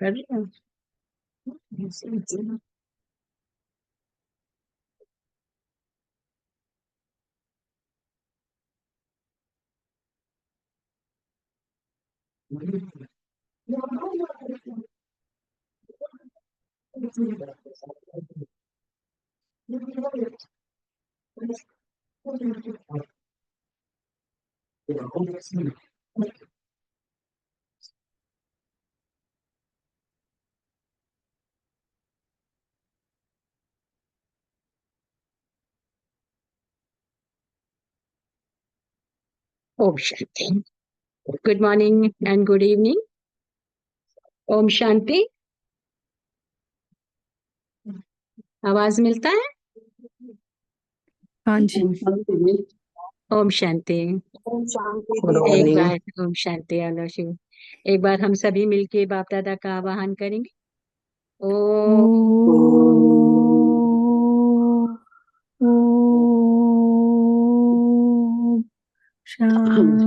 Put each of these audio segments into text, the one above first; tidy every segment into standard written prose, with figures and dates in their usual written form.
कर रही हूँ। ओम शांति। Good morning and good evening. ओम शांति। आवाज मिलता है? हाँ जी। ओम शांति। एक बार ओम शांति आलो शिव। एक बार हम सभी मिलके बाप दादा का आवाहन करेंगे। ओम शांति।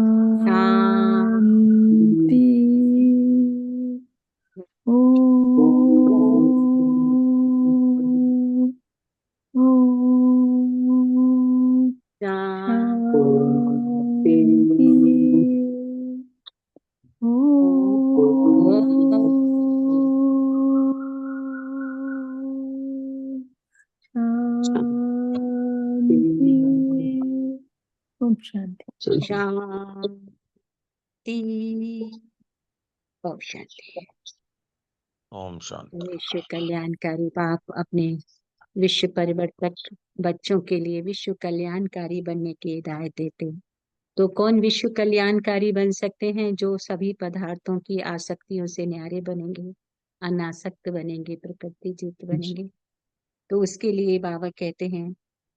ओम शांति। शांति। ओम शांति। ओम शांति। विश्व कल्याणकारी बाप अपने विश्व परिवर्तक बच्चों के लिए विश्व कल्याणकारी बनने की हिदायत देते हैं। तो कौन विश्व कल्याणकारी बन सकते हैं? जो सभी पदार्थों की आसक्तियों से न्यारे बनेंगे, अनासक्त बनेंगे, प्रकृति जीत बनेंगे। तो उसके लिए बाबा कहते हैं,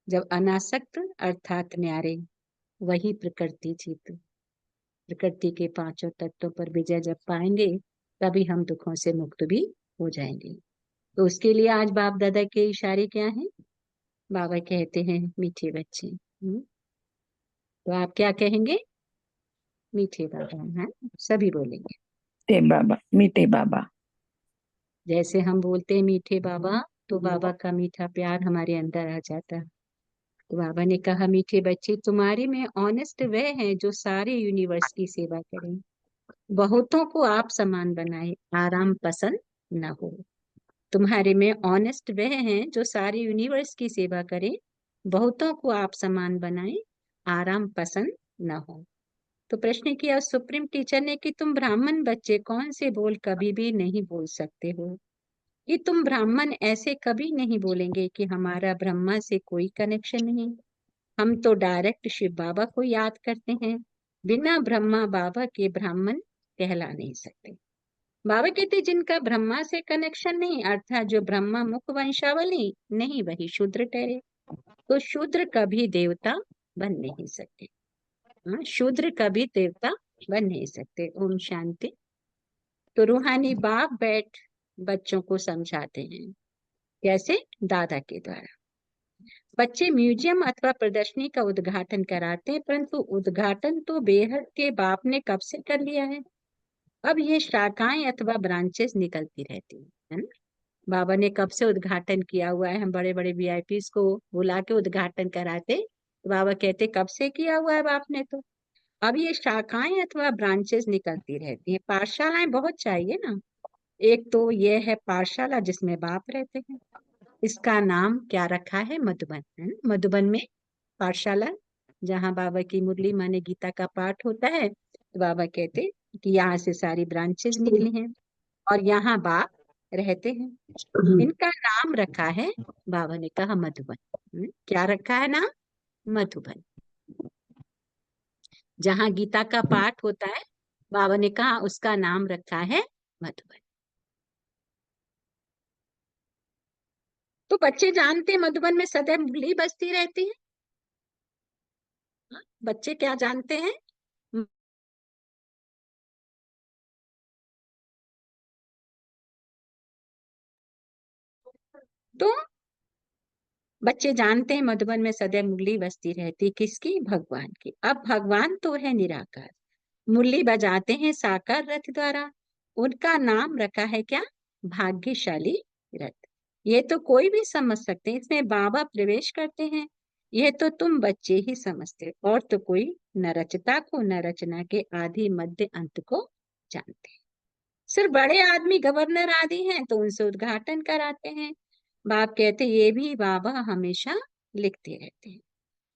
जब अनासक्त अर्थात न्यारे, वही प्रकृति जीत। प्रकृति के पांचों तत्वों पर विजय जब पाएंगे, तभी हम दुखों से मुक्त भी हो जाएंगे। तो उसके लिए आज बाप दादा के इशारे क्या हैं? बाबा कहते हैं, मीठे बच्चे। तो आप क्या कहेंगे? मीठे बाबा। हैं? सभी बोलेंगे मीठे बाबा, मीठे बाबा। जैसे हम बोलते हैं मीठे बाबा, तो बाबा का मीठा प्यार हमारे अंदर आ जाता है। तो बाबा ने कहा, मीठे बच्चे, तुम्हारे में ऑनेस्ट वह है जो सारे यूनिवर्स की सेवा करें, बहुतों को आप समान बनाए, आराम पसंद न हो। तुम्हारे में ऑनेस्ट वह हैं जो सारे यूनिवर्स की सेवा करें, बहुतों को आप समान बनाए, आराम पसंद न हो। तो प्रश्न किया सुप्रीम टीचर ने कि तुम ब्राह्मण बच्चे कौन से बोल कभी भी नहीं बोल सकते हो, कि तुम ब्राह्मण ऐसे कभी नहीं बोलेंगे कि हमारा ब्रह्मा से कोई कनेक्शन नहीं। हम तो डायरेक्ट शिव बाबा को याद करते हैं, बिना ब्रह्मा बाबा के ब्राह्मण कहला नहीं सकते। बाबा कहते जिनका ब्रह्मा से कनेक्शन नहीं, अर्थात जो ब्रह्मा मुख वंशावली नहीं, वही शूद्र ठहरे। तो शूद्र कभी देवता बन नहीं सकते। हाँ, शूद्र कभी देवता बन नहीं सकते। ओम शांति। तो रूहानी बाप बैठ बच्चों को समझाते हैं, कैसे? दादा के द्वारा। बच्चे म्यूजियम अथवा प्रदर्शनी का उद्घाटन कराते हैं, परंतु उद्घाटन तो बेहद के बाप ने कब से कर लिया है। अब ये शाखाएं अथवा ब्रांचेस निकलती रहती है ना। बाबा ने कब से उद्घाटन किया हुआ है। हम बड़े बड़े वीआईपीस को बुला के उद्घाटन कराते, तो बाबा कहते कब से किया हुआ है बाप ने। तो अब ये शाखाएं अथवा ब्रांचेस निकलती रहती हैं। पाठशालाएं बहुत चाहिए ना। एक तो ये है पाठशाला जिसमें बाप रहते हैं, इसका नाम क्या रखा है? मधुबन, है ना। मधुबन में पाठशाला, जहाँ बाबा की मुरली माने गीता का पाठ होता है। तो बाबा कहते कि यहाँ से सारी ब्रांचेस निकली हैं और यहाँ बाप रहते हैं। इनका नाम रखा है, बाबा ने कहा, मधुबन। क्या रखा है नाम? मधुबन। जहाँ गीता का पाठ होता है, बाबा ने कहा उसका नाम रखा है मधुबन। तो बच्चे जानते हैं मधुबन में सदैव मुरली बजती रहती है। बच्चे क्या जानते हैं? तो बच्चे जानते हैं मधुबन में सदैव मुरली बजती रहती। किसकी? भगवान की। अब भगवान तो है निराकार, मुरली बजाते हैं साकार रथ द्वारा। उनका नाम रखा है क्या? भाग्यशाली रथ। ये तो कोई भी समझ सकते हैं, इसमें बाबा प्रवेश करते हैं। यह तो तुम बच्चे ही समझते हो, और तो कोई न रचता को न रचना के आदि मध्य अंत को जानते हैं। सिर्फ बड़े आदमी गवर्नर आदि हैं तो उनसे उद्घाटन कराते हैं। बाप कहते ये भी बाबा हमेशा लिखते रहते हैं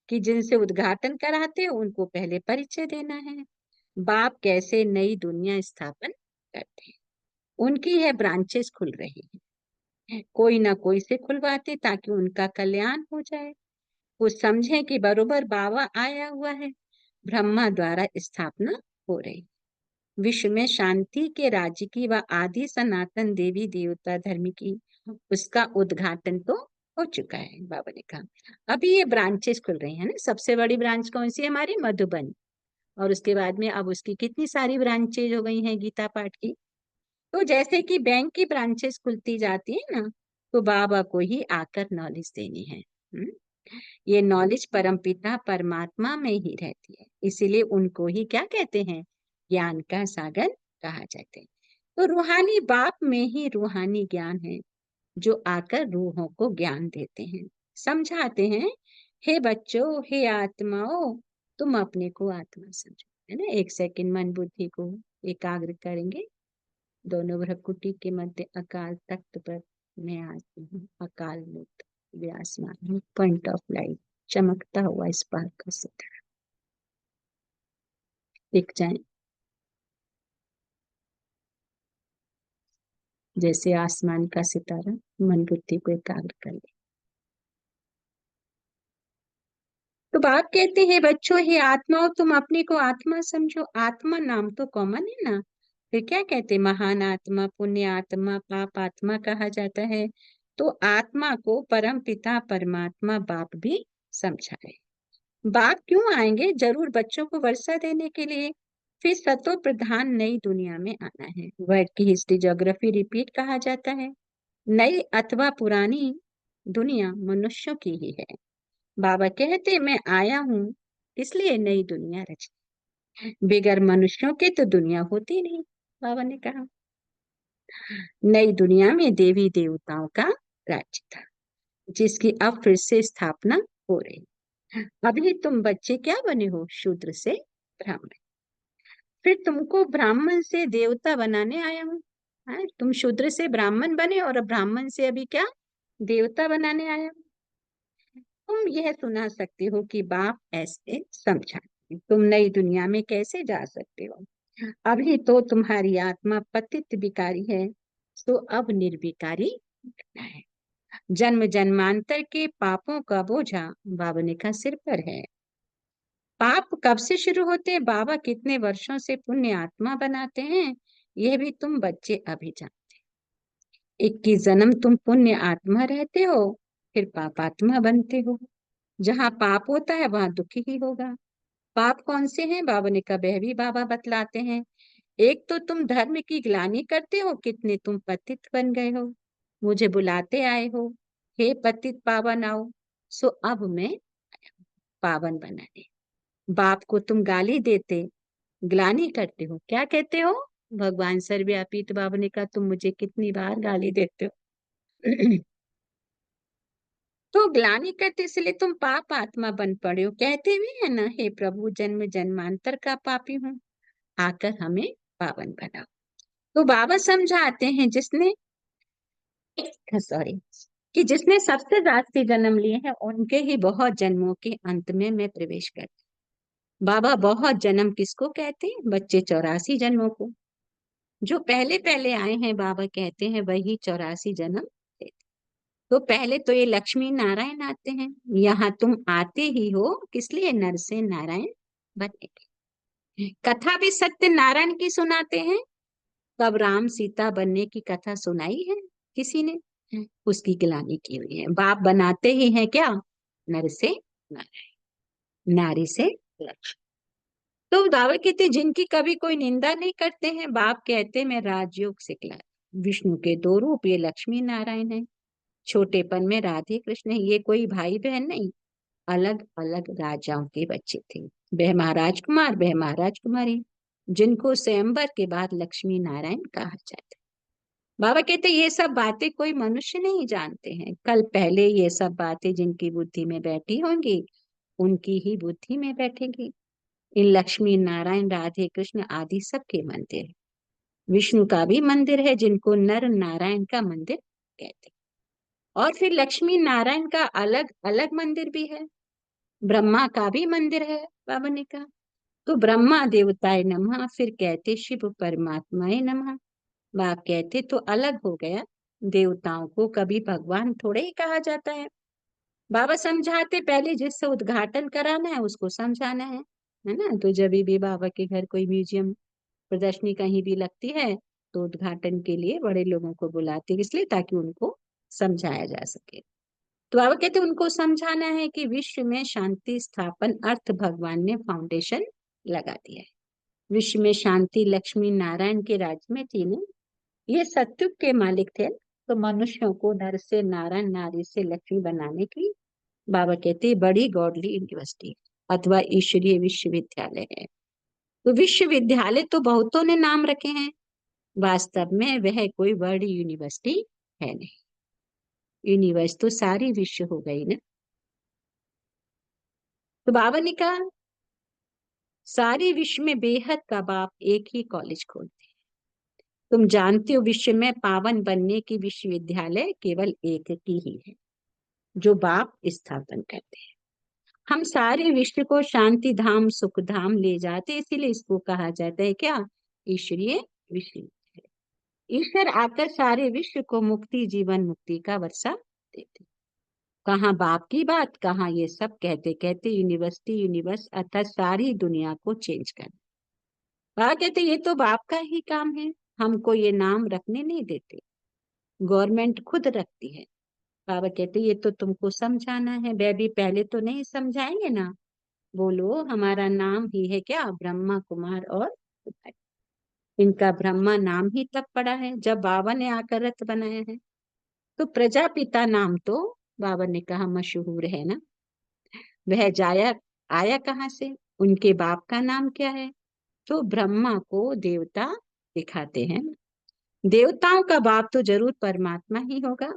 कि जिनसे उद्घाटन कराते हैं उनको पहले परिचय देना है। बाप कैसे नई दुनिया स्थापन करते हैं, उनकी यह ब्रांचेस खुल रही है, कोई ना कोई से खुलवाते ताकि उनका कल्याण हो जाए। वो समझे कि बरोबर बाबा आया हुआ है, ब्रह्मा द्वारा स्थापना हो रही, विश्व में शांति के राज्य की व आदि सनातन देवी देवता धर्म की, उसका उद्घाटन तो हो चुका है। बाबा ने कहा अभी ये ब्रांचेस खुल रही है ना। सबसे बड़ी ब्रांच कौन सी है? हमारी मधुबन। और उसके बाद में अब उसकी कितनी सारी ब्रांचेज हो गई हैं गीता पाठ की। तो जैसे कि बैंक की ब्रांचेस खुलती जाती है ना, तो बाबा को ही आकर नॉलेज देनी है। ये नॉलेज परमपिता परमात्मा में ही रहती है, इसीलिए उनको ही क्या कहते हैं? ज्ञान का सागर कहा जाता है। तो रूहानी बाप में ही रूहानी ज्ञान है, जो आकर रूहों को ज्ञान देते हैं, समझाते हैं। हे बच्चों, हे आत्माओं, तुम अपने को आत्मा समझो, है ना। एक सेकंड मन बुद्धि को एकाग्र करेंगे। दोनों भ्रकुटी के मध्य अकाल तख्त पर मैं आती हूँ, अकाल मूर्त विराजमान हूँ, पॉइंट ऑफ लाइट, चमकता हुआ स्पार्क का सितारा। दिख जाए जैसे आसमान का सितारा। मन बुद्धि को एकाग्र कर ले। तो बाप कहते हैं बच्चों, हे आत्माओं, तुम अपने को आत्मा समझो। आत्मा नाम तो कॉमन है ना, फिर क्या कहते? महान आत्मा, पुण्य आत्मा, पाप आत्मा कहा जाता है। तो आत्मा को परम पिता परमात्मा बाप भी समझा है। बाप क्यों आएंगे? जरूर बच्चों को वर्षा देने के लिए, फिर सतो प्रधान नई दुनिया में आना है। वर्ड की हिस्ट्री ज्योग्राफी रिपीट कहा जाता है। नई अथवा पुरानी दुनिया मनुष्यों की ही है। बाबा कहते मैं आया हूँ इसलिए नई दुनिया रची, बगैर मनुष्यों के तो दुनिया होती नहीं। बाबा ने कहा नई दुनिया में देवी देवताओं का राज्य था, जिसकी अब फिर से स्थापना हो रही। अभी तुम बच्चे क्या बने हो? शूद्र से ब्राह्मण, फिर तुमको ब्राह्मण से देवता बनाने आया हूँ। तुम शूद्र से ब्राह्मण बने और अब ब्राह्मण से अभी क्या? देवता बनाने आया हूँ। तुम यह सुना सकते हो कि बाप ऐसे समझा, तुम नई दुनिया में कैसे जा सकते हो? अभी तो तुम्हारी आत्मा पतित विकारी है, तो अब निर्विकारी बनना है। जन्म जन्मांतर के पापों का बोझा बाबा ने कहा सिर पर है। पाप कब से शुरू होते हैं? बाबा कितने वर्षों से पुण्य आत्मा बनाते हैं, यह भी तुम बच्चे अभी जानते हैं। 21 जन्म तुम पुण्य आत्मा रहते हो, फिर पापात्मा बनते हो। जहाँ पाप होता है वहां दुखी ही होगा। पाप कौन से हैं? बाबा ने कहा वह भी बाबा बतलाते हैं। एक तो तुम धर्म की ग्लानि करते हो, कितने तुम पतित बन गए हो, मुझे बुलाते आए हो, हे पतित पावन आओ। सो अब मैं पावन बनाने। बाप को तुम गाली देते, ग्लानि करते हो, क्या कहते हो? भगवान सर्वव्यापी। तो बाबा ने कहा तुम मुझे कितनी बार गाली देते हो। तो ग्लानि करते इसलिए तुम पाप आत्मा बन पड़े हो। कहते भी है ना, हे प्रभु जन्म जन्मांतर का पापी हूँ, आकर हमें पावन बनाओ। तो बाबा समझाते हैं जिसने सॉरी कि जिसने सबसे जास्ती जन्म लिए हैं उनके ही बहुत जन्मों के अंत में मैं प्रवेश करती। बाबा बहुत जन्म किसको कहते हैं? बच्चे 84 जन्मों को। जो पहले पहले आए हैं बाबा कहते हैं वही 84 जन्म लेते। तो पहले तो ये लक्ष्मी नारायण आते हैं, यहाँ तुम आते ही हो किस लिए? नर से नारायण बनने के। कथा भी सत्य नारायण की सुनाते हैं। कब राम सीता बनने की कथा सुनाई है किसी ने? उसकी गिलानी की हुई है। बाप बनाते ही हैं क्या? नर से नारायण, नारी से लक्ष्मी। तो दावे कहते जिनकी कभी कोई निंदा नहीं करते हैं। बाप कहते मैं राजयोग सिखला। विष्णु के 2 रूप, ये लक्ष्मी नारायण है। छोटेपन में राधे कृष्ण है, ये कोई भाई बहन नहीं, अलग अलग राजाओं के बच्चे थे। वह महाराज कुमार, वह महाराज कुमारी। जिनको स्वयंवर के बाद लक्ष्मी नारायण कहा जाता है। बाबा कहते ये सब बातें कोई मनुष्य नहीं जानते हैं। कल पहले ये सब बातें जिनकी बुद्धि में बैठी होंगी उनकी ही बुद्धि में बैठेंगी। इन लक्ष्मी नारायण राधे कृष्ण आदि सबके मंदिर है। विष्णु का भी मंदिर है जिनको नर नारायण का मंदिर कहते हैं। और फिर लक्ष्मी नारायण का अलग अलग मंदिर भी है। ब्रह्मा का भी मंदिर है। बाबा ने कहा तो ब्रह्मा देवताय नमः, फिर कहते शिव परमात्माय नमः। बाप कहते तो अलग हो गया। देवताओं को कभी भगवान थोड़े ही कहा जाता है। बाबा समझाते पहले जिससे उद्घाटन कराना है उसको समझाना है ना। तो जब भी बाबा के घर कोई म्यूजियम प्रदर्शनी कहीं भी लगती है तो उद्घाटन के लिए बड़े लोगों को बुलाते हैं, इसलिए ताकि उनको समझाया जा सके। तो बाबा कहते उनको समझाना है कि विश्व में शांति स्थापन अर्थ भगवान ने फाउंडेशन लगा दिया है। विश्व में शांति लक्ष्मी नारायण के राज्य में थी ना। ये सत्युग के मालिक थे। तो मनुष्यों को नर से नारायण, नारी से लक्ष्मी बनाने की बाबा कहते बड़ी गॉडली यूनिवर्सिटी अथवा ईश्वरीय विश्वविद्यालय है। तो विश्वविद्यालय तो बहुतों ने नाम रखे हैं, वास्तव में वह कोई वर्ल्ड यूनिवर्सिटी है नहीं। यूनिवर्स तो सारी विश्व हो गई ना। तो बाबा ने कहा सारे विश्व में बेहद का बाप एक ही कॉलेज खोलते हैं। तुम जानते हो विश्व में पावन बनने की विश्वविद्यालय केवल एक की ही है जो बाप स्थापन करते हैं। हम सारे विश्व को शांति धाम सुख धाम ले जाते, इसीलिए इसको कहा जाता है क्या, ईश्वरीय विश्वविद्यालय। ईश्वर आकर सारे विश्व को मुक्ति जीवन मुक्ति का वर्षा देते। कहाँ बाप की बात, कहाँ ये सब कहते कहते यूनिवर्सिटी यूनिवर्स अर्थात सारी दुनिया को चेंज कर। बाबा कहते ये तो बाप का ही काम है, हमको ये नाम रखने नहीं देते, गवर्नमेंट खुद रखती है। बाबा कहते ये तो तुमको समझाना है। बेबी पहले तो नहीं समझाएंगे ना। बोलो हमारा नाम ही है क्या, ब्रह्मा कुमार और कुमारी। इनका ब्रह्मा नाम ही तब पड़ा है जब बाबा ने आकर रथ बनाया है। तो प्रजापिता नाम तो बाबा ने कहा मशहूर है ना। वह जाया आया कहाँ से, उनके बाप का नाम क्या है। तो ब्रह्मा को देवता दिखाते हैं। देवताओं का बाप तो जरूर परमात्मा ही होगा।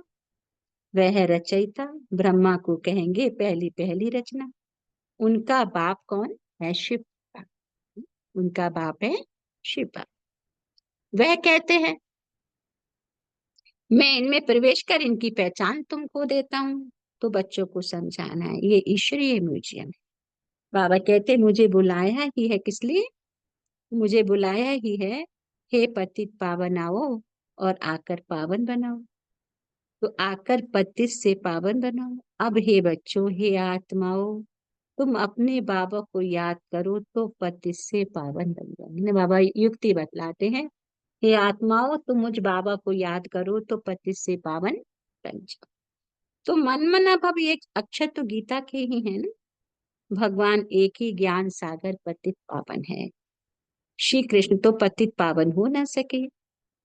वह रचयिता ब्रह्मा को कहेंगे पहली पहली रचना। उनका बाप कौन है, शिव। उनका बाप है शिव। वह कहते हैं मैं इनमें प्रवेश कर इनकी पहचान तुमको देता हूँ। तो बच्चों को समझाना है ये ईश्वरीय म्यूजियम है। बाबा कहते मुझे बुलाया ही है, किस लिए, मुझे बुलाया ही है, हे पतित पावन आओ और आकर पावन बनाओ। तो आकर पतित से पावन बनाओ। अब हे बच्चों, हे आत्माओं, तुम अपने बाबा को याद करो तो पतित से पावन बन जाओगे। बाबा युक्ति बतलाते हैं, हे आत्माओं तुम मुझ बाबा को याद करो तो पतित से पावन बन जाओ। तो मन मना भव एक अक्षर तो गीता के ही है ना। भगवान एक ही ज्ञान सागर पतित पावन है। श्री कृष्ण तो पतित पावन हो ना सके,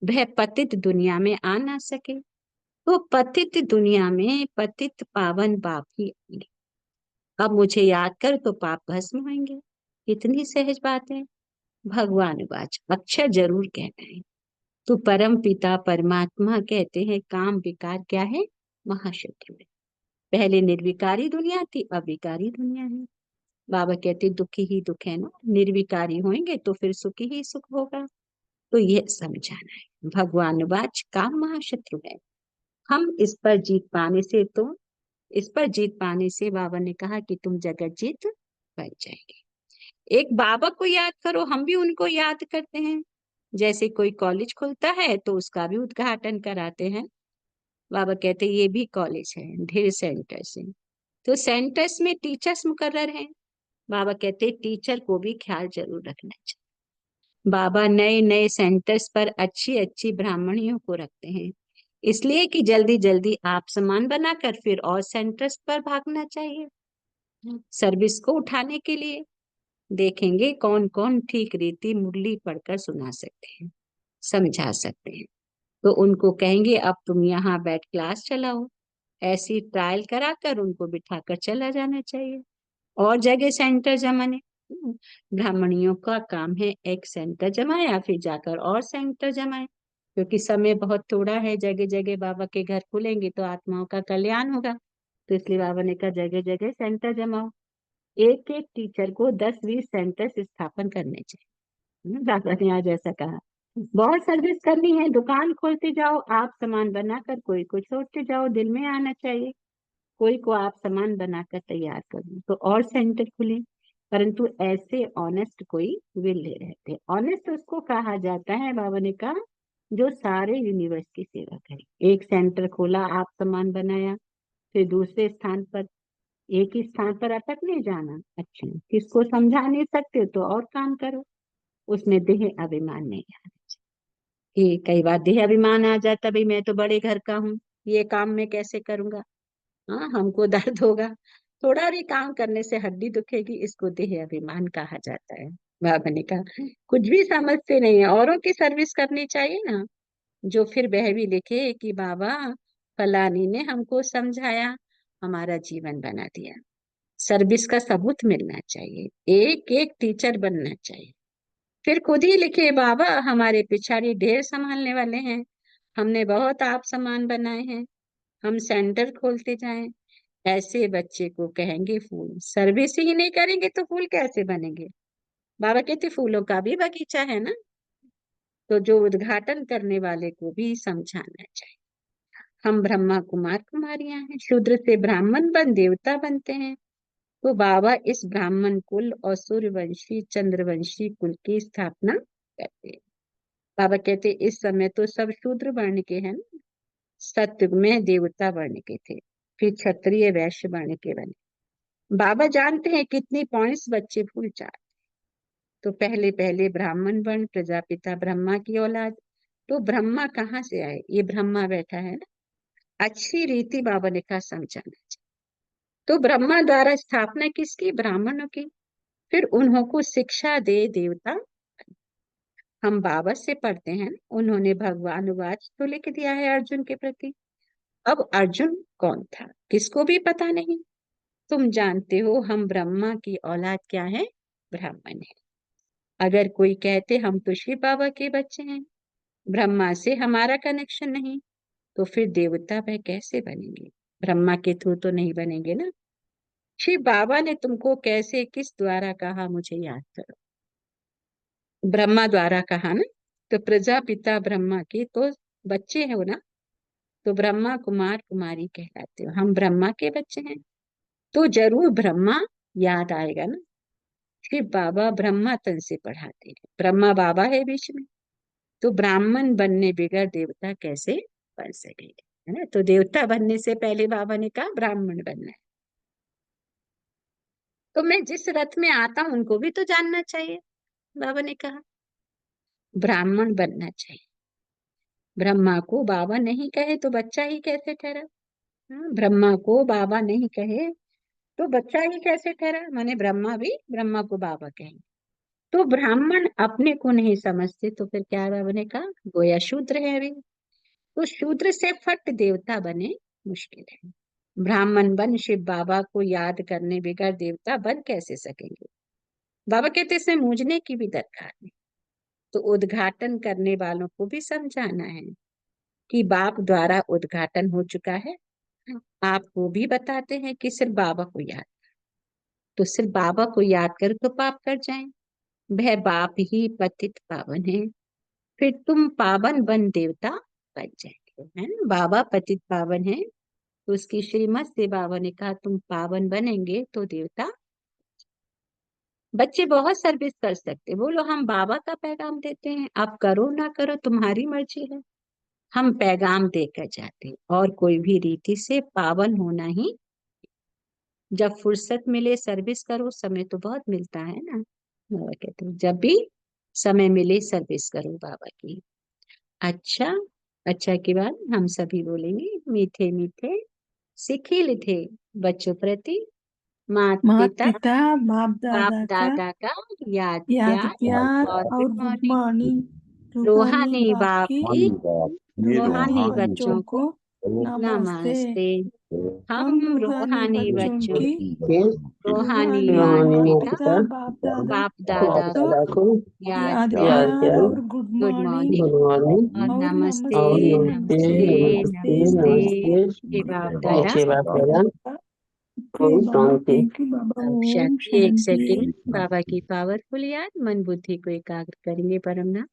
वह पतित दुनिया में आ ना सके। तो पतित दुनिया में पतित पावन बाप ही आएंगे। अब मुझे याद कर तो पाप भस्म होंगे। कितनी सहज बात है। भगवान वाच अक्षर जरूर कहना है। तो परम पिता परमात्मा कहते हैं काम विकार क्या है, महाशत्रु है। पहले निर्विकारी दुनिया थी, अब विकारी दुनिया है। बाबा कहते दुखी ही दुख है ना, निर्विकारी होंगे तो फिर सुखी ही सुख होगा। तो ये समझाना है। भगवान वाच काम महाशत्रु है। हम इस पर जीत पाने से तो इस पर जीत पाने से बाबा ने कहा कि तुम जगत जीत बन जाएंगे। एक बाबा को याद करो, हम भी उनको याद करते हैं। जैसे कोई कॉलेज खुलता है तो उसका भी उद्घाटन कराते हैं। बाबा कहते ये भी कॉलेज है, ढेर सेंटर्स हैं। तो सेंटर्स में टीचर्स मुकर्रर हैं। बाबा कहते टीचर को भी ख्याल जरूर रखना चाहिए। बाबा नए नए सेंटर्स पर अच्छी अच्छी ब्राह्मणियों को रखते हैं, इसलिए कि जल्दी जल्दी आप सामान बनाकर फिर और सेंटर्स पर भागना चाहिए सर्विस को उठाने के लिए। देखेंगे कौन कौन ठीक रीति मुरली पढ़कर सुना सकते हैं, समझा सकते हैं। तो उनको कहेंगे अब तुम यहाँ बैठ क्लास चलाओ। ऐसी ट्रायल कराकर उनको बिठाकर चला जाना चाहिए। और जगह सेंटर जमाने ब्राह्मणियों का काम है एक सेंटर जमाए या फिर जाकर और सेंटर जमाए, क्योंकि समय बहुत थोड़ा है। जगह जगह बाबा के घर खुलेंगे तो आत्माओं का कल्याण होगा। तो इसलिए बाबा ने कहा जगह जगह सेंटर जमाओ। एक एक टीचर को 10-20 सेंटर स्थापन करने चाहिए। बाबा ने आज ऐसा कहा। बहुत सर्विस करनी है, दुकान खोलते जाओ, आप सामान बनाकर कोई को छोड़ते जाओ। दिल में आना चाहिए कोई को आप सामान बनाकर तैयार करो तो और सेंटर खुले। परंतु ऐसे ऑनेस्ट कोई विल नहीं रहते। ऑनेस्ट उसको कहा जाता है, बाबा ने कहा, जो सारे यूनिवर्स की सेवा करे। एक सेंटर खोला, आप सामान बनाया, फिर दूसरे स्थान पर, एक ही स्थान पर अटक नहीं जाना। अच्छा, किसको समझा नहीं सकते तो और काम करो। उसमें देह अभिमान नहीं आना चाहिए। कि कई बार देह अभिमान आ जाता, भाई मैं तो बड़े घर का हूँ, ये काम मैं कैसे करूंगा। हाँ, हमको दर्द होगा, थोड़ा भी काम करने से हड्डी दुखेगी, इसको देह अभिमान कहा जाता है। बाबा ने कहा कुछ भी समझते नहीं है, औरों की सर्विस करनी चाहिए ना। जो फिर वह भी लिखे कि बाबा फलानी ने हमको समझाया, हमारा जीवन बना दिया। सर्विस का सबूत मिलना चाहिए, एक एक टीचर बनना चाहिए। फिर खुद ही लिखे बाबा हमारे पिछाड़ी ढेर संभालने वाले हैं, हमने बहुत आप सामान बनाए हैं, हम सेंटर खोलते जाएं। ऐसे बच्चे को कहेंगे फूल। सर्विस ही नहीं करेंगे तो फूल कैसे बनेंगे। बाबा कहते फूलों का भी बगीचा है ना। तो जो उद्घाटन करने वाले को भी समझाना चाहिए। हम ब्रह्मा कुमार कुमारियां हैं, शूद्र से ब्राह्मण बन देवता बनते हैं। तो बाबा इस ब्राह्मण कुल और सूर्यवंशी चंद्रवंशी कुल की स्थापना करते हैं। बाबा कहते इस समय तो सब शूद्र वर्ण के हैं ना। सतयुग में देवता वर्ण के थे, फिर क्षत्रिय वैश्य वर्ण के बने। बाबा जानते हैं कितनी पॉइंट्स बच्चे भूल जाते। तो पहले पहले ब्राह्मण वर्ण प्रजापिता ब्रह्मा की औलाद। तो ब्रह्मा कहाँ से आए, ये ब्रह्मा बैठा है ना। अच्छी रीति बाबा ने कहा समझाना चाहिए। तो ब्रह्मा द्वारा स्थापना किसकी, ब्राह्मणों की। फिर उन्हों को शिक्षा दे देवता। हम बाबा से पढ़ते हैं, उन्होंने भगवान वाच तो लिख दिया है अर्जुन के प्रति। अब अर्जुन कौन था किसको भी पता नहीं। तुम जानते हो हम ब्रह्मा की औलाद क्या है, ब्राह्मण है। अगर कोई कहते हम तो शिव बाबा के बच्चे हैं, ब्रह्मा से हमारा कनेक्शन नहीं, तो फिर देवता वह कैसे बनेंगे। ब्रह्मा के थ्रू तो नहीं बनेंगे ना। शिव बाबा ने तुमको कैसे किस द्वारा कहा, मुझे याद करो। ब्रह्मा द्वारा कहा ना। तो प्रजापिता ब्रह्मा के तो बच्चे हो ना। तो ब्रह्मा कुमार कुमारी कहलाते हो, हम ब्रह्मा के बच्चे हैं। तो जरूर ब्रह्मा याद आएगा ना। शिव बाबा ब्रह्मा तन से पढ़ाते हैं, ब्रह्मा बाबा है बीच में। तो ब्राह्मण बनने बगैर देवता कैसे बन सकेगा, है ना। तो देवता बनने से पहले बाबा ने कहा ब्राह्मण बनना है। तो मैं जिस रथ में आता हूं उनको भी तो जानना चाहिए। बाबा ने कहा ब्राह्मण बनना चाहिए। ब्रह्मा को बाबा नहीं कहे तो बच्चा ही कैसे ठहरा। हाँ, ब्रह्मा को बाबा नहीं कहे तो बच्चा ही कैसे ठहरा, माने ब्रह्मा भी ब्रह्मा को बाबा कहेंगे। तो ब्राह्मण अपने को नहीं समझते तो फिर क्या, बाबा ने कहा गोया शूद्र है अभी। तो शूद्र से फट देवता बने मुश्किल है। ब्राह्मण बन शिव बाबा को याद करने बगैर देवता बन कैसे सकेंगे। बाबा कहते इसमें मूझने की भी दरकार नहीं। तो उद्घाटन करने वालों को भी समझाना है कि बाप द्वारा उद्घाटन हो चुका है। आपको भी बताते हैं कि सिर्फ बाबा को याद, तो सिर्फ बाबा को याद कर तो पाप कर जाएं। वह बाप ही पतित पावन है, फिर तुम पावन बन देवता बन जाएंगे, है ना। बाबा पतित पावन है, तो उसकी श्रीमत से बाबा ने कहा तुम पावन बनेंगे तो देवता। बच्चे बहुत सर्विस कर सकते, बोलो हम बाबा का पैगाम देते हैं, आप करो ना करो तुम्हारी मर्जी है। हम पैगाम देकर जाते हैं, और कोई भी रीति से पावन होना ही। जब फुर्सत मिले सर्विस करो, समय तो बहुत मिलता है ना। बाबा कहते हैं जब भी समय मिले सर्विस करो बाबा की। अच्छा, अच्छा की बात हम सभी बोलेंगे, मीठे मीठे सिखिल थे बच्चों प्रति माता माता पिता पिता बाप बाप दादा का दादा का याद याद प्यार प्यार और और गुड गुड मॉर्निंग। मॉर्निंग। रूहानी रूहानी बाप बाप की की ये रूहानी रूहानी रूहानी बच्चों बच्चों को को नमस्ते। नमस्ते। हम हम रूहानी रूहानी बच्चों बच्चों की की रूहानी रूहानी माता माता पिता बाप दादा बाप दादा को को याद याद प्यार प्यार और गुड गुड मॉर्निंग मॉर्निंग और और नमस्ते नमस्ते नमस्ते नमस्ते नमस्ते नमस्ते नमस्ते। हे बाप दादा। ओके बाबा, थैंक यू बाबा। अब ओम शांति, एक शांति। सेकंड। बाबा की पावरफुल याद, मन बुद्धि को एकाग्र करेंगे परमना।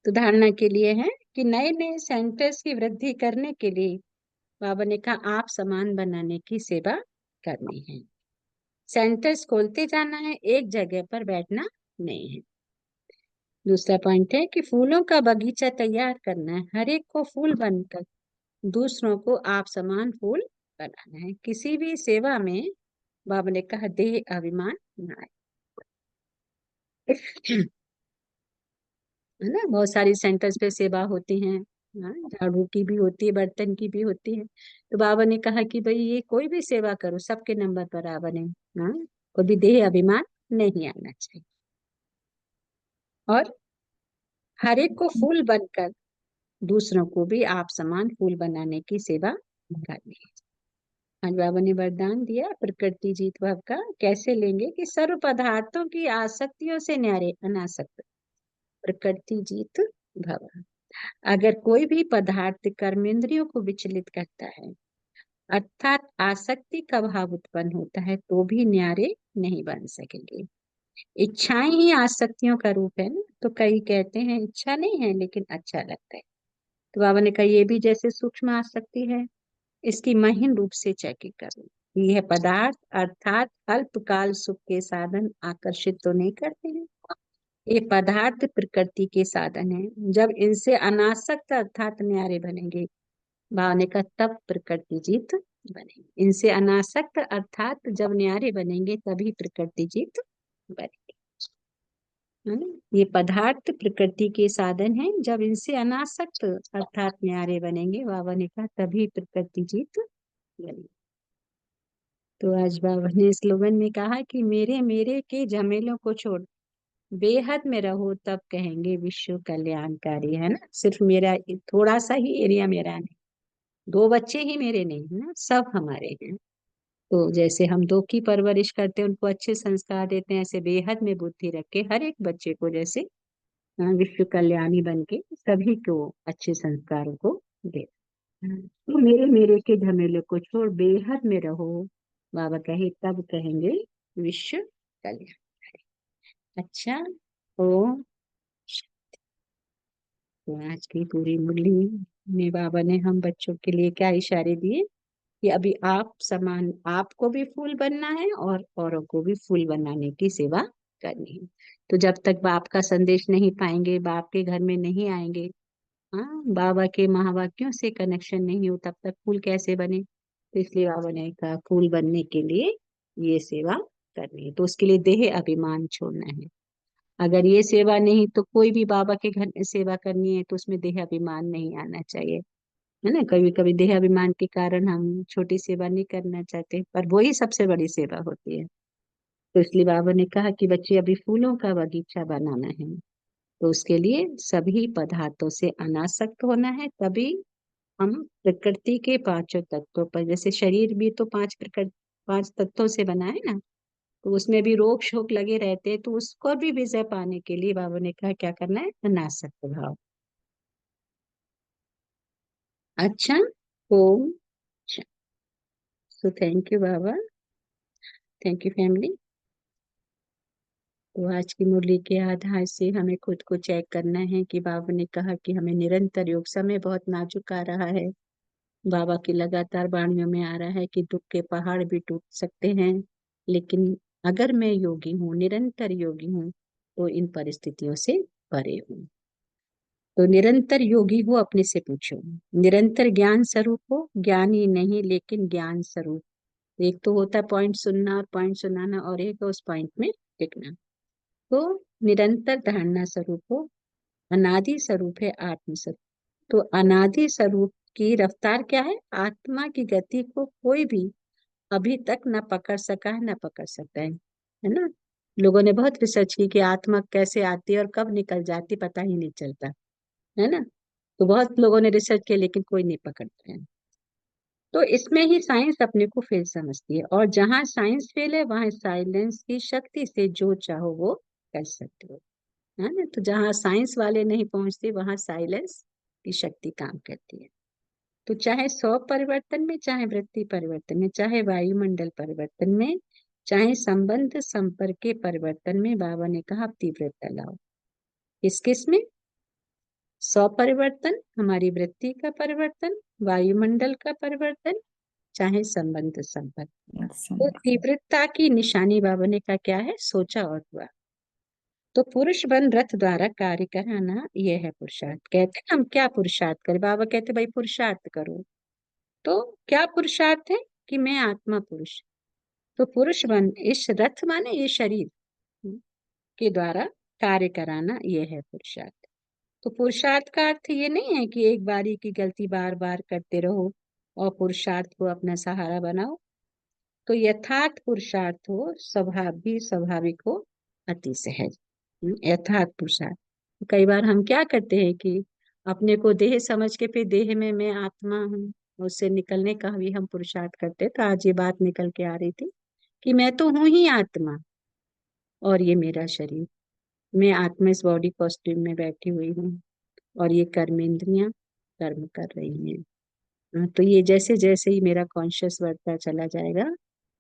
तो धारणा के लिए है कि नए नए सेंटर्स की वृद्धि करने के लिए बाबा ने कहा आप समान बनाने की सेवा करनी है। सेंटर्स खोलते जाना है, एक जगह पर बैठना नहीं है। दूसरा पॉइंट है कि फूलों का बगीचा तैयार करना है, हर एक को फूल बनकर दूसरों को आप समान फूल बनाना है। किसी भी सेवा में बाबा ने कहा देह अभिमान ना आए। है ना, बहुत सारी सेंटर्स पे सेवा होती हैं। हाँ, झाड़ू की भी होती है, बर्तन की भी होती है। तो बाबा ने कहा कि भाई ये कोई भी सेवा करो, सबके नंबर पर बाबा ने, हाँ, कभी देह अभिमान नहीं आना चाहिए। और हर एक को फूल बनकर दूसरों को भी आप समान फूल बनाने की सेवा करनी है। आज बाबा ने वरदान दिया प्रकृति जीत भाव का। कैसे लेंगे कि सर्व पदार्थों की आसक्तियों से न्यारे अनासक्त प्रकृति जीत भव। अगर कोई भी पदार्थ कर्मेंद्रियों को विचलित करता है, अर्थात आसक्ति का भाव उत्पन्न होता है, तो भी न्यारे नहीं बन सकेंगे। इच्छाएं ही आसक्तियों का रूप है ना। तो कई कहते हैं इच्छा नहीं है लेकिन अच्छा लगता है। तो बाबा ने कहा ये भी जैसे सूक्ष्म आसक्ति है, इसकी महीन रूप से चेकिंग करो। यह पदार्थ अर्थात अल्पकाल सुख के साधन आकर्षित तो नहीं करते हैं। ये पदार्थ प्रकृति के साधन है, जब इनसे अनासक्त अर्थात न्यारे बनेंगे, भावने का तब प्रकृति जीत बनेगी। इनसे अनासक्त अर्थात जब न्यारे बनेंगे तभी प्रकृति जीत बनेगी। है ना, ये पदार्थ प्रकृति के साधन है, जब इनसे अनासक्त अर्थात न्यारे बनेंगे, बाबा ने कहा तभी प्रकृति जीत बनेगी। तो आज बाबा ने स्लोगन में कहा कि मेरे मेरे के झमेलों को छोड़ बेहद में रहो, तब कहेंगे विश्व कल्याणकारी। है ना, सिर्फ मेरा थोड़ा सा ही एरिया मेरा नहीं, दो बच्चे ही मेरे नहीं है ना, सब हमारे हैं। तो जैसे हम दो की परवरिश करते हैं, उनको अच्छे संस्कार देते हैं, ऐसे बेहद में बुद्धि रख के हर एक बच्चे को जैसे विश्व कल्याणी बन के सभी को अच्छे संस्कारों को दे। तो मेरे मेरे के झमेले को छोड़ बेहद में रहो, बाबा कहे तब कहेंगे विश्व कल्याण। अच्छा, तो आज की पूरी मुरली में बाबा ने हम बच्चों के लिए क्या इशारे दिए कि अभी आप समान, आपको भी फूल बनना है और औरों को भी फूल बनाने की सेवा करनी है। तो जब तक बाप का संदेश नहीं पाएंगे, बाप के घर में नहीं आएंगे, हाँ, बाबा के महावाक्यों से कनेक्शन नहीं हो, तब तक फूल कैसे बने। तो इसलिए बाबा ने कहा फूल बनने के लिए ये सेवा करनी है, तो उसके लिए देह अभिमान छोड़ना है। अगर ये सेवा नहीं तो कोई भी बाबा के घर में सेवा करनी है तो उसमें देह अभिमान नहीं आना चाहिए। है ना, कभी कभी देह अभिमान के कारण हम छोटी सेवा नहीं करना चाहते, पर वही सबसे बड़ी सेवा होती है। तो इसलिए बाबा ने कहा कि बच्चे अभी फूलों का बगीचा बनाना है, तो उसके लिए सभी पदार्थों से अनासक्त होना है, तभी हम प्रकृति के पांचों तत्वों पर, जैसे शरीर भी तो पांच तत्वों से बना है ना, तो उसमें भी रोग शोक लगे रहते हैं, तो उसको भी विजय पाने के लिए बाबा ने कहा क्या करना है, अनासक्त भाव। अच्छा, ओम। सो थैंक यू बाबा, थैंक यू फैमिली। तो आज की मुरली के आधार से हमें खुद को चेक करना है कि बाबा ने कहा कि हमें निरंतर योग, समय बहुत नाजुक आ रहा है, बाबा की लगातार वाणियों में आ रहा है कि दुख के पहाड़ भी टूट सकते हैं, लेकिन अगर मैं योगी हूँ, निरंतर योगी हूँ, तो इन परिस्थितियों से परे हूँ। तो निरंतर योगी हो अपने से पूछो, निरंतर ज्ञान स्वरूप हो, ज्ञानी नहीं लेकिन ज्ञान स्वरूप। एक तो होता है पॉइंट सुनना और पॉइंट सुनाना, और एक है उस पॉइंट में टिकना। तो निरंतर धारणा स्वरूप हो, अनादि स्वरूप है आत्म स्वरूप। तो अनादि स्वरूप की रफ्तार क्या है, आत्मा की गति को कोई भी अभी तक ना पकड़ सका है ना पकड़ सकता है ना। लोगों ने बहुत रिसर्च की कि आत्मा कैसे आती है और कब निकल जाती, पता ही नहीं चलता, है ना। तो बहुत लोगों ने रिसर्च किया लेकिन कोई नहीं पकड़ पाया। तो इसमें ही साइंस अपने को फेल समझती है, और जहां साइंस फेल है वहां साइलेंस की शक्ति से जो चाहो वो कर सकते हो, है ना। तो जहां साइंस वाले नहीं पहुंचते वहां साइलेंस की शक्ति काम करती है। तो चाहे सौ परिवर्तन में, चाहे वृत्ति परिवर्तन में, चाहे वायुमंडल परिवर्तन में, चाहे संबंध संपर्क के परिवर्तन में, बाबा ने कहा आप तीव्रता लाओ। किस किस में? सौ परिवर्तन हमारी वृत्ति का परिवर्तन, वायुमंडल का परिवर्तन, चाहे संबंध संपर्क। तो तीव्रता की निशानी बाबा ने कहा क्या है, सोचा और हुआ। तो पुरुष बन रथ द्वारा कार्य कराना यह है पुरुषार्थ। कहते हैं हम क्या पुरुषार्थ करें, बाबा कहते भाई पुरुषार्थ करो। तो क्या पुरुषार्थ है कि मैं आत्मा पुरुष, तो पुरुष बन इस रथ माने ये शरीर के द्वारा कार्य कराना ये है पुरुषार्थ। तो पुरुषार्थ का अर्थ ये नहीं है कि एक बारी की गलती बार बार करते रहो और पुरुषार्थ को अपना सहारा बनाओ। तो यथार्थ पुरुषार्थ हो, स्वभाव भी स्वाभाविक हो, अति सहज। यथार्थ पुरुषार्थ। कई बार हम क्या करते हैं कि अपने को देह समझ के फिर देह में मैं आत्मा हूँ, उससे निकलने का भी हम पुरुषार्थ करते हैं। तो आज ये बात निकल के आ रही थी कि मैं तो हूँ ही आत्मा और ये मेरा शरीर, मैं आत्मा इस बॉडी कॉस्ट्यूम में बैठी हुई हूँ और ये कर्मेंद्रियां कर्म कर रही हैं। तो ये जैसे जैसे ही मेरा कॉन्शियस बढ़ता चला जाएगा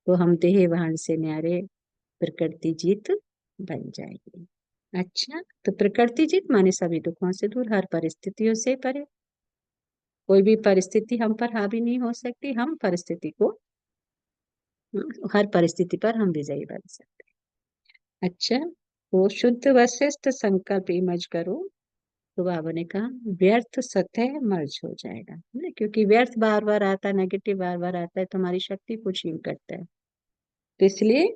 तो हम देह भान से न्यारे प्रकृति जीत बन जाएगी। अच्छा, तो प्रकृति जीत माने सभी दुखों से दूर, हर परिस्थितियों से परे। कोई भी परिस्थिति हम पर हावी नहीं हो सकती, हम परिस्थिति को, हर परिस्थिति पर हम विजयी बन सकते हैं। अच्छा, वो शुद्ध वशिष्ठ संकल्प इमर्ज करो। तो बाबा ने कहा व्यर्थ सतह मर्ज हो जाएगा, है ना, क्योंकि व्यर्थ बार बार आता है, नेगेटिव बार बार आता है, तो हमारी शक्ति को छीन करता है। तो इसलिए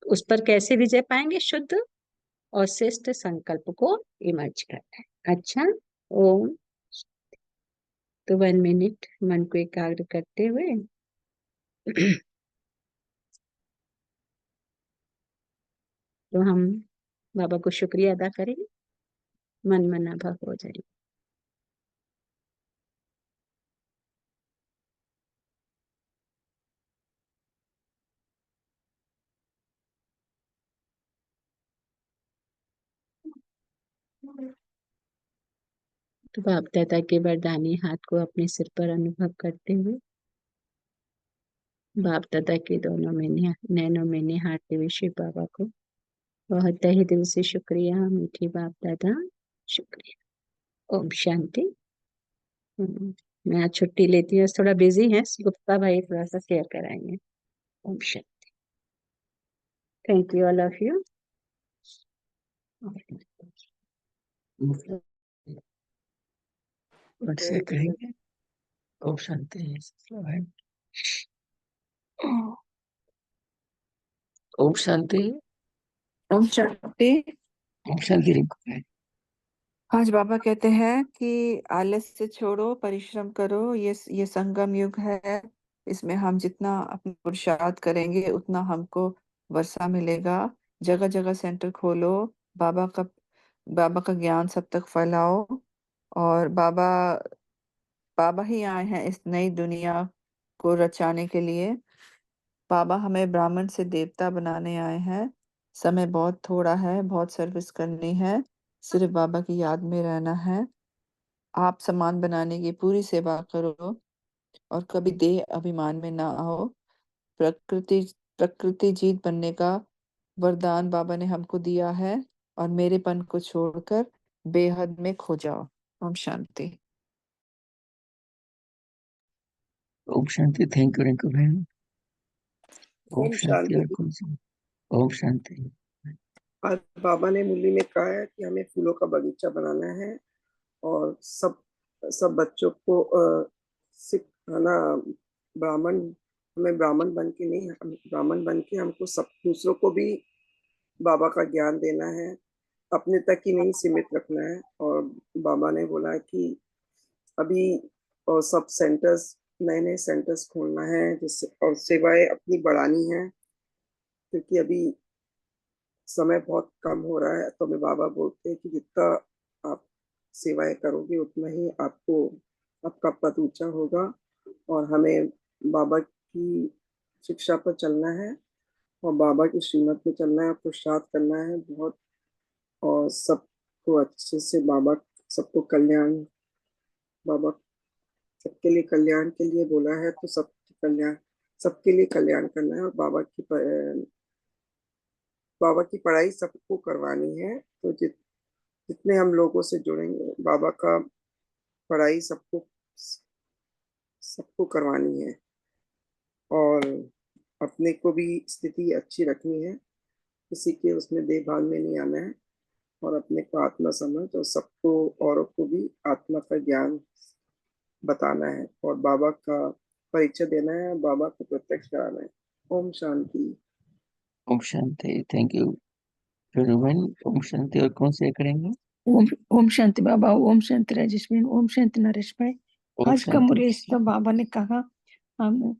उस पर कैसे विजय पाएंगे, शुद्ध और श्रेष्ठ संकल्प को इमर्ज करना है। अच्छा, ओम। तो 1 मिनट मन को एकाग्र करते हुए तो हम बाबा को शुक्रिया अदा करेंगे, मन मना भाव हो जाएगा। तो बाप दादा के वरदानी हाथ को अपने सिर पर अनुभव करते हुए बाप दादा के दोनों में नैनों में निहारते हुए शिव बाबा को बहुत तहे दिल से शुक्रिया, मीठी बाप दादा शुक्रिया। ओम शांति। मैं आज छुट्टी लेती हूँ, थोड़ा बिजी है, गुप्ता भाई थोड़ा सा शेयर कराएंगे। ओम शांति। Thank you all of you. से कहेंगे ओम शांति। ओम शांति। ओम शांति। ओम शांति रिंकू है। आज बाबा कहते हैं कि आलस से छोड़ो, परिश्रम करो। ये संगम युग है। इसमें हम जितना अपना पुरुषार्थ करेंगे उतना हमको वर्षा मिलेगा। जगह जगह सेंटर खोलो, बाबा का ज्ञान सब तक फैलाओ। और बाबा ही आए हैं इस नई दुनिया को रचाने के लिए। बाबा हमें ब्राह्मण से देवता बनाने आए हैं। समय बहुत थोड़ा है, बहुत सर्विस करनी है, सिर्फ बाबा की याद में रहना है। आप सम्मान बनाने की पूरी सेवा करो और कभी देह अभिमान में ना आओ। प्रकृति प्रकृति जीत बनने का वरदान बाबा ने हमको दिया है और मेरेपन को छोड़कर बेहद में खो जाओ। ओम शांति। ओम शांति। थैंक यू रिंकू बहन। ओम शांति। और कौन सा? ओम शांति। आज बाबा ने मुरली में कहा है कि हमें फूलों का बगीचा बनाना है और सब बच्चों को सिखाना। ब्राह्मण हमें ब्राह्मण बन के नहीं, ब्राह्मण बन के हमको सब दूसरों को भी बाबा का ज्ञान देना है, अपने तक ही नहीं सीमित रखना है। और बाबा ने बोला कि अभी और सब सेंटर्स, नए नए सेंटर्स खोलना है, जिससे और सेवाएं अपनी बढ़ानी है, क्योंकि अभी समय बहुत कम हो रहा है। तो हमें बाबा बोलते हैं कि जितना आप सेवाएं करोगे उतना ही आपको आपका पद ऊंचा होगा। और हमें बाबा की शिक्षा पर चलना है और बाबा की श्रीमत पे चलना है, पुरुषार्थ करना है बहुत, और सबको अच्छे से बाबा, सबको कल्याण, बाबा सबके लिए कल्याण के लिए बोला है, तो सबके कल्याण, सबके लिए कल्याण करना है। और बाबा की पढ़ाई सबको करवानी है। तो जितने हम लोगों से जुड़ेंगे, बाबा का पढ़ाई सबको सबको करवानी है। और अपने को भी स्थिति अच्छी रखनी है, किसी के उसमें देखभाल में नहीं आना है, और अपने को आत्मा समझ और सबको औरों को भी आत्मा का ज्ञान बताना है और बाबा का परिचय देना है, बाबा को प्रत्यक्ष कराना है। ओम शांति। ओम शांति। थैंक यू बहन। ओम शांति। और कौन से करेंगे? ओम ओम शांति बाबा। ओम शांति राजेश बहन। ओम शांति नरेश भाई। ओम आज का शांति। मुरली तो बाबा ने कहा हम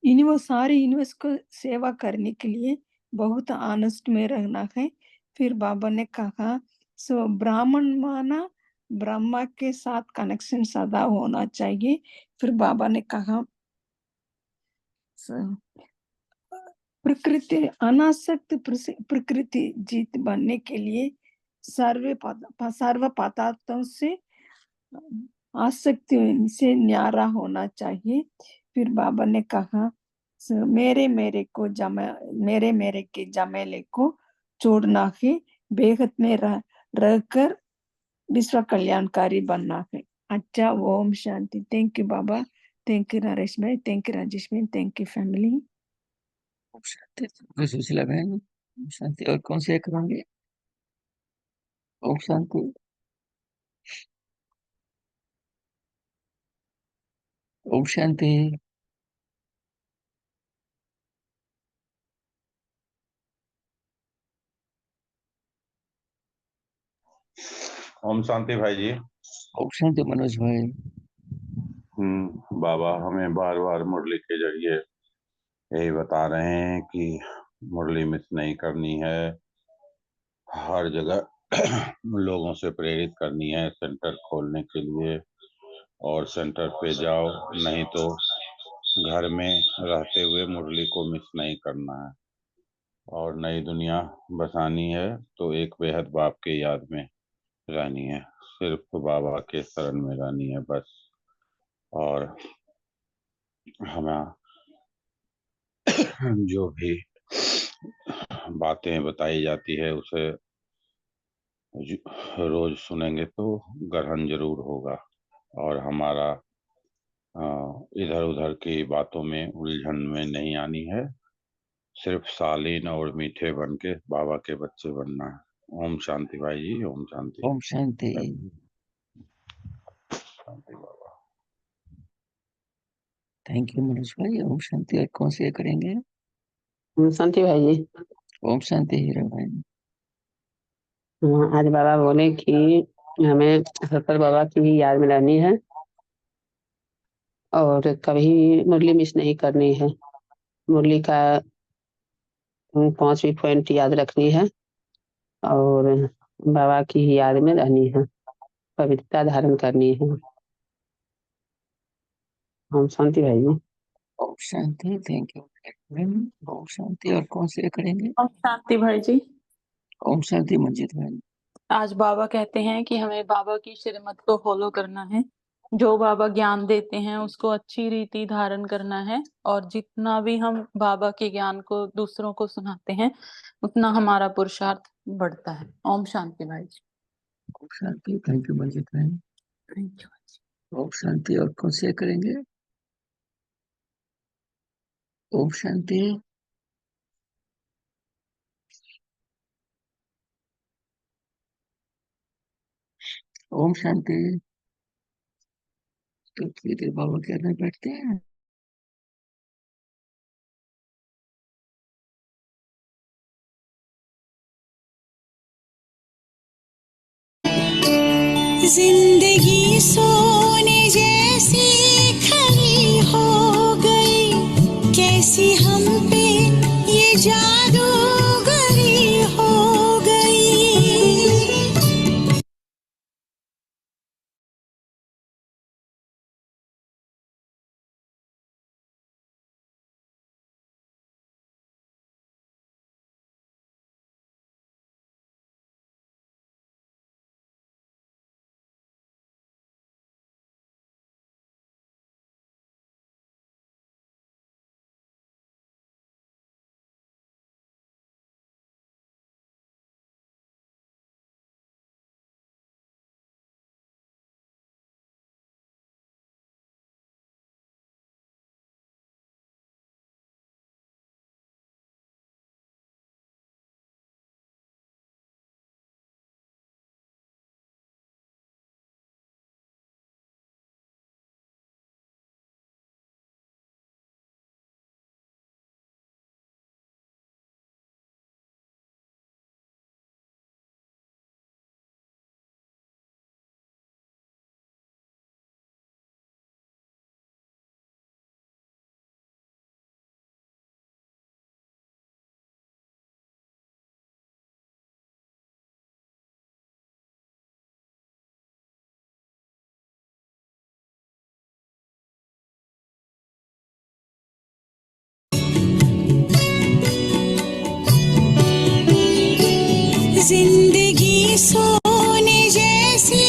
यूनिवर्स, सारे यूनिवर्स को सेवा करने के लिए बहुत ऑनेस्ट में रहना है। फिर बाबा ने कहा सो ब्राह्मण माना ब्रह्मा के साथ कनेक्शन सदा होना चाहिए। फिर बाबा ने कहा प्रकृति अनासक्त प्रकृति जीत बनने के लिए सर्व पदार्थों से आसक्ति से न्यारा होना चाहिए। फिर बाबा ने कहा मेरे मेरे के जमेले को छोड़ना है, बेहद में रहकर विश्व कल्याणकारी बनना है। अच्छा, ओम शांति। थैंक यू बाबा। थैंक यू नरेश भाई। थैंक यू राजेश भाई। Thank you family. ओम शांति। सुशीला बहन। ओम शांति। और कौन से करेंगे? ओम शांति। ओम शांति। ओम शांति भाई जी। ओम शांति मनोज भाई। बाबा हमें बार बार मुरली के जरिए यही बता रहे हैं कि मुरली मिस नहीं करनी है, हर जगह लोगों से प्रेरित करनी है सेंटर खोलने के लिए, और सेंटर पे जाओ, नहीं तो घर में रहते हुए मुरली को मिस नहीं करना है। और नई दुनिया बसानी है तो एक बेहद बाप के याद में रहनी है, सिर्फ बाबा के शरण में रहनी है बस। और हमें जो भी बातें बताई जाती है उसे रोज सुनेंगे तो ग्रहण जरूर होगा, और हमारा इधर उधर की बातों में उलझन में नहीं आनी है, सिर्फ शालीन और मीठे बन के बाबा के बच्चे बनना है। ओम शांति भाई जी। ओम शांति। ओम शांति। शांति बाबा। थैंक यू मनोज भाई। ओम शांति। और कौन से करेंगे? शांति भाई जी। ओम शांति हीरा भाई। आज बाबा बोले कि हमें सत्तर बाबा की ही याद में रहनी है और कभी मुरली मिस नहीं करनी है। मुरली का 5 पॉइंट याद रखनी है और बाबा की ही याद में रहनी है, पवित्रता धारण करनी है। हम शांति भाई जी। ओम शांति। Thank you. ओम शांति। और कौन से करेंगे? ओम शांति भाई जी। ओम शांति मंजित भाई। आज बाबा कहते हैं कि हमें बाबा की श्रीमत को फॉलो करना है, जो बाबा ज्ञान देते हैं उसको अच्छी रीति धारण करना है, और जितना भी हम बाबा के ज्ञान को दूसरों को सुनाते हैं उतना हमारा पुरुषार्थ बढ़ता है। ओम शांति भाई जी। ओम शांति। थैंक यू मंजित भाई। Thank you. ओम शांति। और कौन से करेंगे? ओम शांति। ओम शांति। तो थोड़ी देर बाबा के अंदर बैठते हैं। जिंदगी सोने जैसी कैसी हम पे ये जादूगरी हो गई। जिंदगी सोने जैसी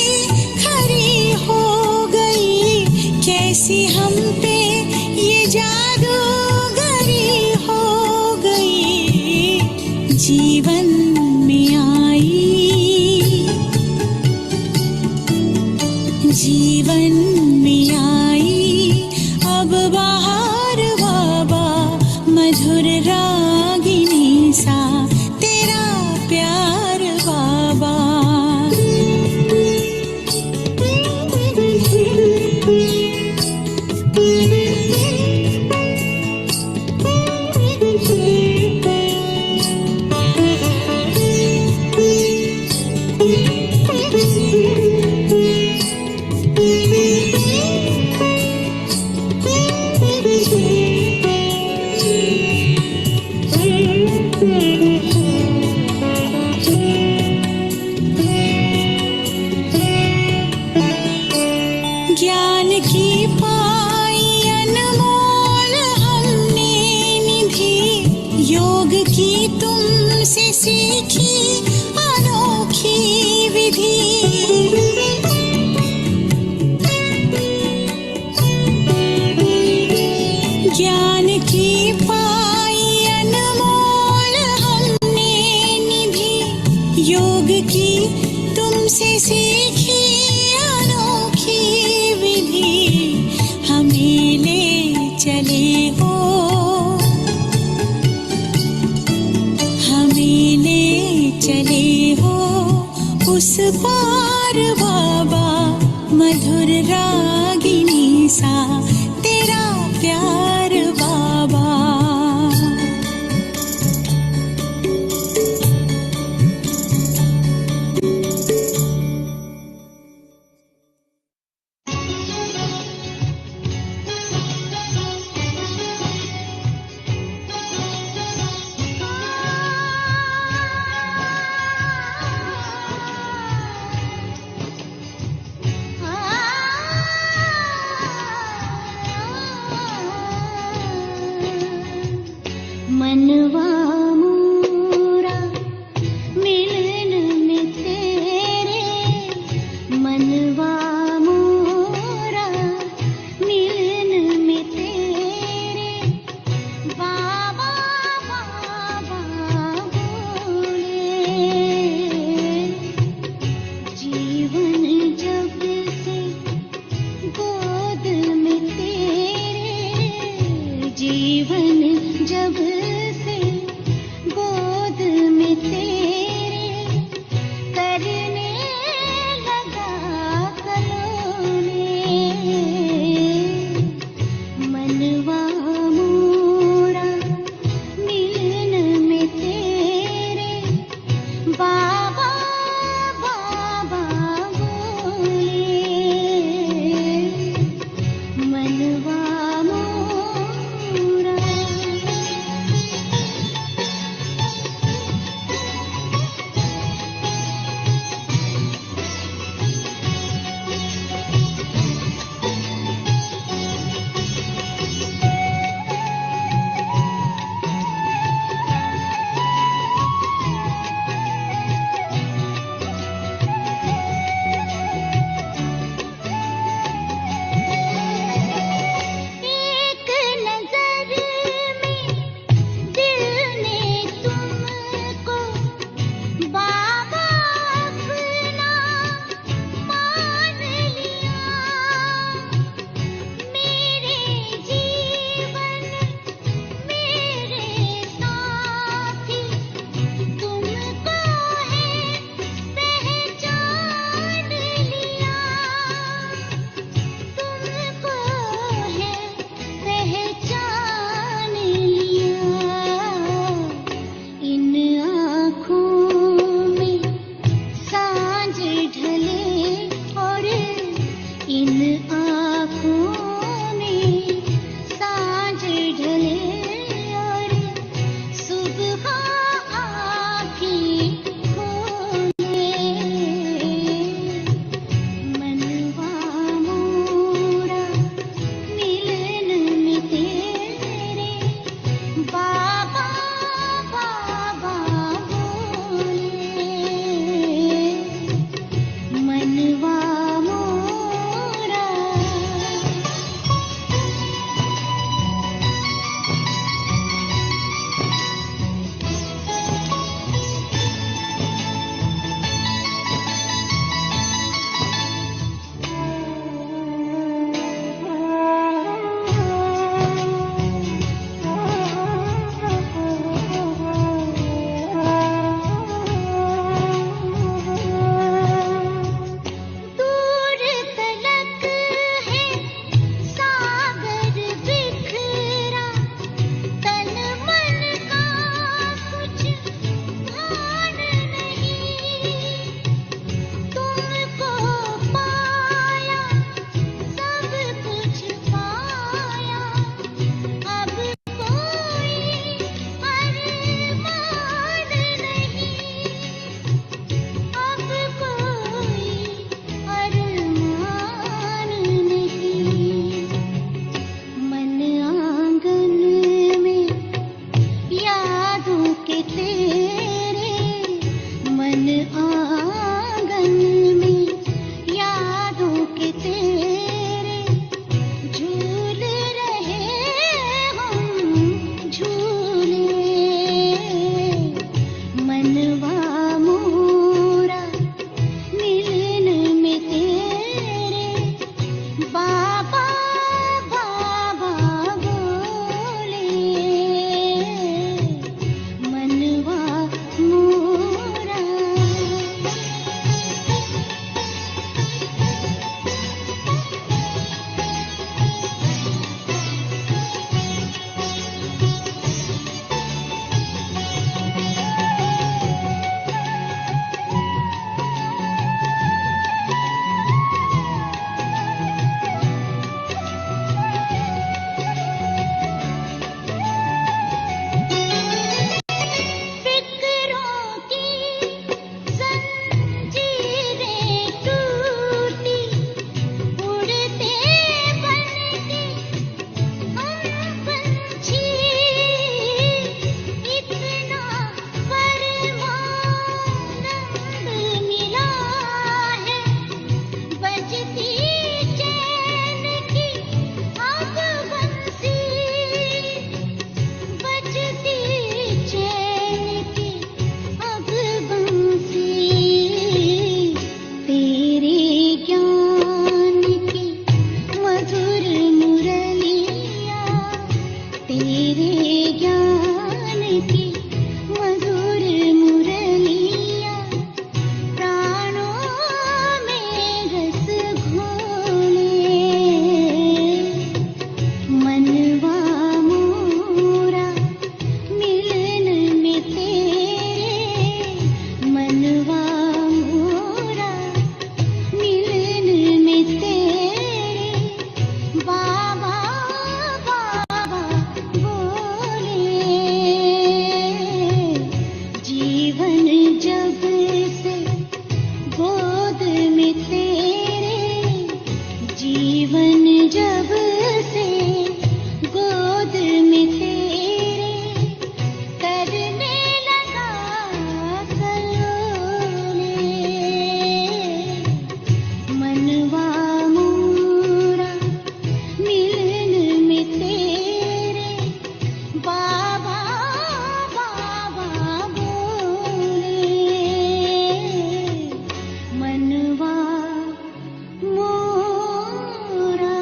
खरी हो गई, कैसी हम पे ये जादूगरी हो गई। जीवन में आई, जीवन में आई अब बाहर बाबा, मधुर रागिनी सा तेरा प्यार बाबा। ज्ञान की पाई अनमोल हमने निधि, योग की तुमसे सीखी अनोखी विधि। ज्ञान की पाई अनमोल हमने निधि, योग की तुमसे सीखी अनोखी विधि। हमें ले चले हो, हमें ले चले हो उस पार बाबा, मधुर रागिनी सा तेरा प्यार बाबा। के तेरे झूल रहे हम झूले, मनवा मोरा मिलन में तेरे बाबा बाबा बोले, मनवा मोरा। फिक्रों की जंजीरें टूटी, उड़ते बनके हम पंछी, इतना परमानंद मिला है, बजती चैन की अब बंसी, बजती चैन की अब बंसी, तेरे ज्ञान की मधुर मुरलिया, तेरे ज्ञान की मधुर मुरलिया, प्राणों में रस घोले, मनवा मोरा मिलन में तेरे, मनवा मोरा मिलन में तेरे बाबा बाबा बोले, जीवन जब से गोद में तेरे, जीवन जब से गोद में तेरे, करने लगा कलोले, मनवा मोरा मिलन में तेरे बाबा बाबा बोले, मनवा मोरा।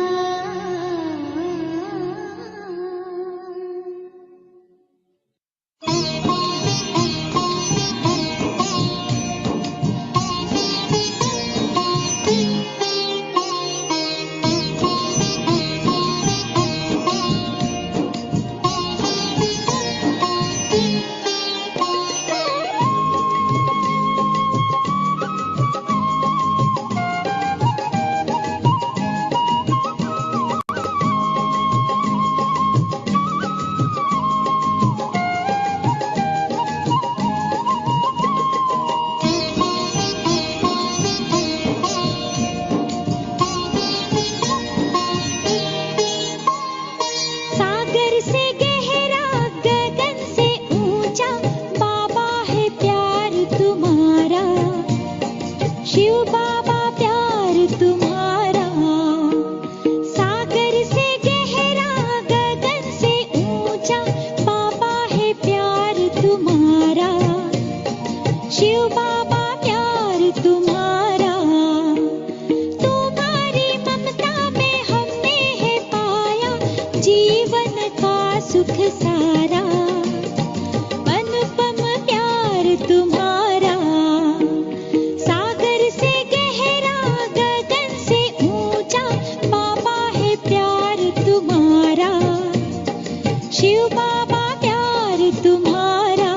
सागर से गहरा गगन से ऊंचा बाबा है प्यार तुम्हारा, शिव बाबा प्यार तुम्हारा। सागर से गहरा गगन से ऊंचा बाबा है प्यार तुम्हारा, शिव बाबा प्यार तुम्हारा। तुम्हारी ममता में हमने है पाया जीवन का सुख सारा, अनुपम प्यार तुम्हारा। सागर से गहरा गगन से ऊंचा बाबा है प्यार तुम्हारा, शिव बाबा प्यार तुम्हारा।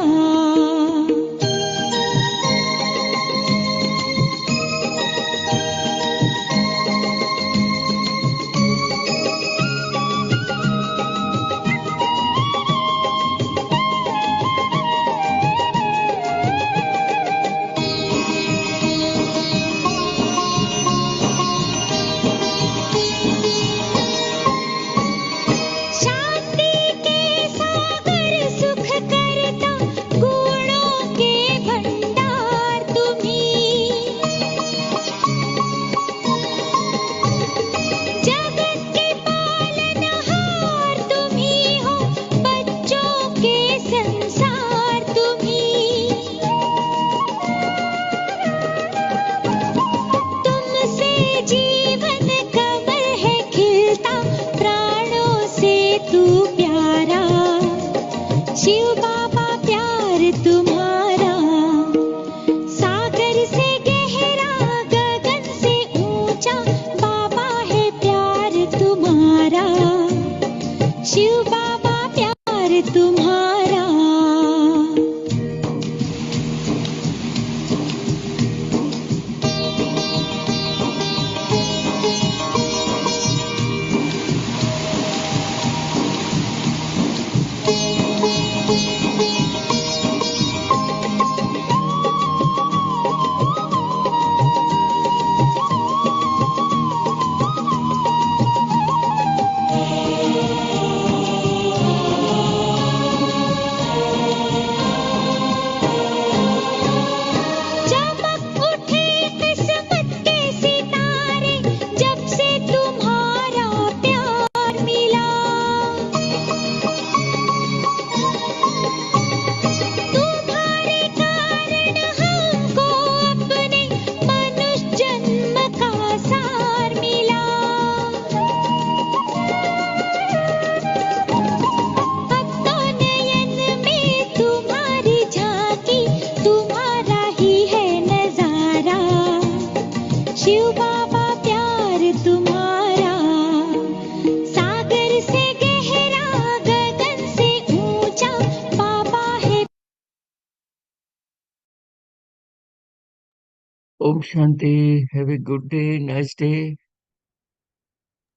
Om Shanti. Have a good day, nice day.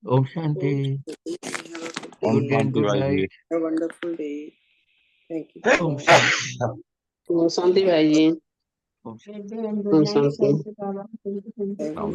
Om Shanti. Have a Om good day. Good day and Shanti good भाई जी night. A wonderful day. Thank you. Om Baba. Shanti. शांति भाई जी। Om Shanti. Good day and Om good night. Shanti. Thank you, Baba. Thank you. Thank you. Om